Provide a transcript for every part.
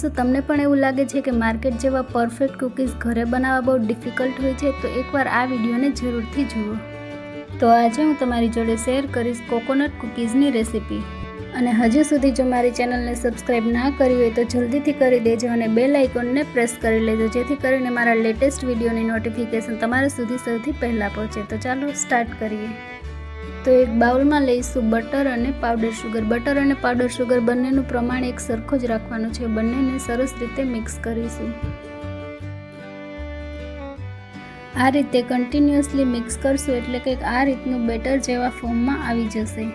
શું તમને પણ એવું લાગે છે કે માર્કેટ જેવા પરફેક્ટ કૂકીઝ ઘરે બનાવવા બહુ ડિફિકલ્ટ હોય છે? તો એકવાર આ વિડીયોને જરૂરથી જુઓ. તો આજે હું તમારી જોડે શેર કરીશ કોકોનટ કૂકીઝની રેસીપી. અને હજુ સુધી જો મારી ચેનલને સબસ્ક્રાઈબ ના કરી હોય તો જલ્દીથી કરી દેજો અને બેલ આઇકોનને પ્રેસ કરી લેજો, જેથી કરીને મારા લેટેસ્ટ વિડીયોની નોટિફિકેશન તમારા સુધી સૌથી પહેલાં પહોંચે. તો ચાલો સ્ટાર્ટ કરીએ. તો એક બાઉલમાં લઈશું બટર અને પાવડર શુગર. બટર અને પાવડર શુગર બંનેનું પ્રમાણ એક સરખું જ રાખવાનું છે. બંનેને સરસ રીતે મિક્સ કરીશું. આ રીતે કન્ટિન્યુઅસલી મિક્સ કરશું એટલે કે આ રીતનું બેટર જેવા ફોર્મમાં આવી જશે.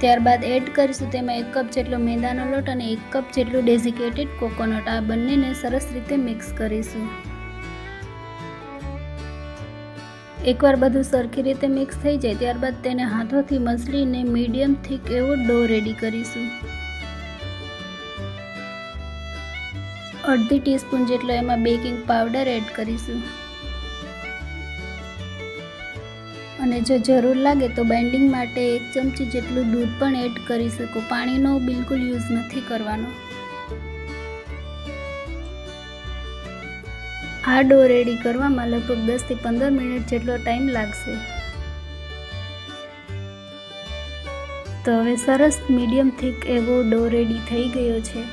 ત્યારબાદ એડ કરીશું તેમાં 1 કપ જેટલો મેંદાનો લોટ અને 1 કપ જેટલું ડેઝિકેટેડ કોકોનટ. આ બંનેને સરસ રીતે મિક્સ કરીશું. એકવાર બધું સરખી રીતે મિક્સ થઈ જાય ત્યારબાદ તેને હાથોથી મસળીને મીડિયમ થીક એવો ડો રેડી કરીશું. અડધી ટીસ્પૂન જેટલો એમાં બેકિંગ પાવડર એડ કરીશું. અને જો જરૂર લાગે તો બાઇન્ડિંગ માટે 1 ચમચી જેટલું દૂધ પણ એડ કરી શકો. પાણીનો બિલકુલ યુઝ નથી કરવાનો. આ ડો રેડી કરવામાં લગભગ 10 થી 15 મિનિટ જેટલો ટાઈમ લાગશે. તો હવે સરસ મીડિયમ થીક એવો ડો રેડી થઈ ગયો છે.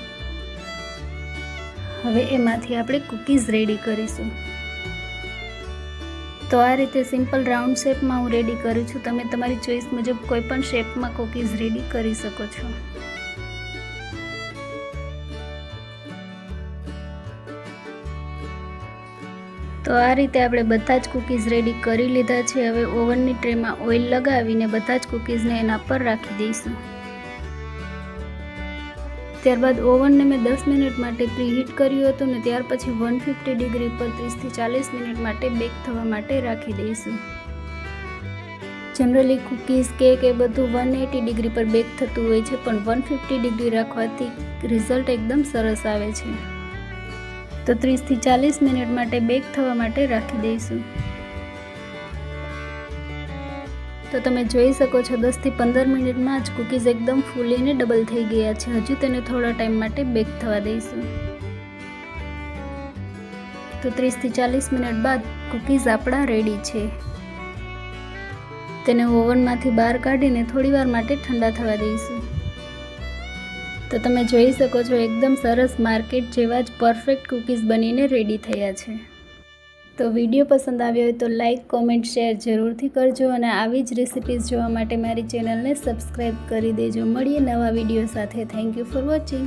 હવે એમાંથી આપણે કૂકીઝ રેડી કરીશું. તો આ રીતે સિમ્પલ રાઉન્ડ શેપમાં હું રેડી કરું છું. તમે તમારી ચોઈસ મુજબ કોઈ પણ શેપમાં કૂકીઝ રેડી કરી શકો છો. તો આ રીતે આપણે બધા જ કૂકીઝ રેડી કરી લીધા છે. હવે ઓવનની ટ્રેમાં ઓઇલ લગાવીને બધા જ કૂકીઝને એના પર રાખી દઈશું. ત્યારબાદ ઓવનને મેં 10 મિનિટ માટે પ્રીહીટ કર્યું હતું ને ત્યાર પછી 150 ડિગ્રી પર 30 થી 40 મિનિટ માટે બેક થવા માટે રાખી દઈશું. જનરલી કૂકીઝ, કેક એ બધું 180 ડિગ્રી પર બેક થતું હોય છે, પણ 150 ડિગ્રી રાખવાથી રિઝલ્ટ એકદમ સરસ આવે છે. તો 30 થી 40 મિનિટ માટે બેક થવા માટે રાખી દઈશું. તો તમે જોઈ શકો છો 10 થી 15 મિનિટમાં જ કૂકીઝ એકદમ ફૂલીને ડબલ થઈ ગયા છે. હજુ તેને થોડા ટાઈમ માટે બેક થવા દઈશું. તો 30 થી 40 મિનિટ બાદ કૂકીઝ આપણા રેડી છે. તેને ઓવનમાંથી બહાર કાઢીને થોડીવાર માટે ઠંડા થવા દઈશું. તો તમે જોઈ શકો છો એકદમ સરસ માર્કેટ જેવા જ પરફેક્ટ કૂકીઝ બનીને રેડી થયા છે. તો વિડીયો પસંદ આવ્યો હોય તો લાઇક, કોમેન્ટ, શેર જરૂરથી કરજો અને આવી જ રેસિપીઝ જોવા માટે મારી ચેનલને સબસ્ક્રાઈબ કરી દેજો. મળીએ નવા વિડીયો સાથે. Thank you for watching.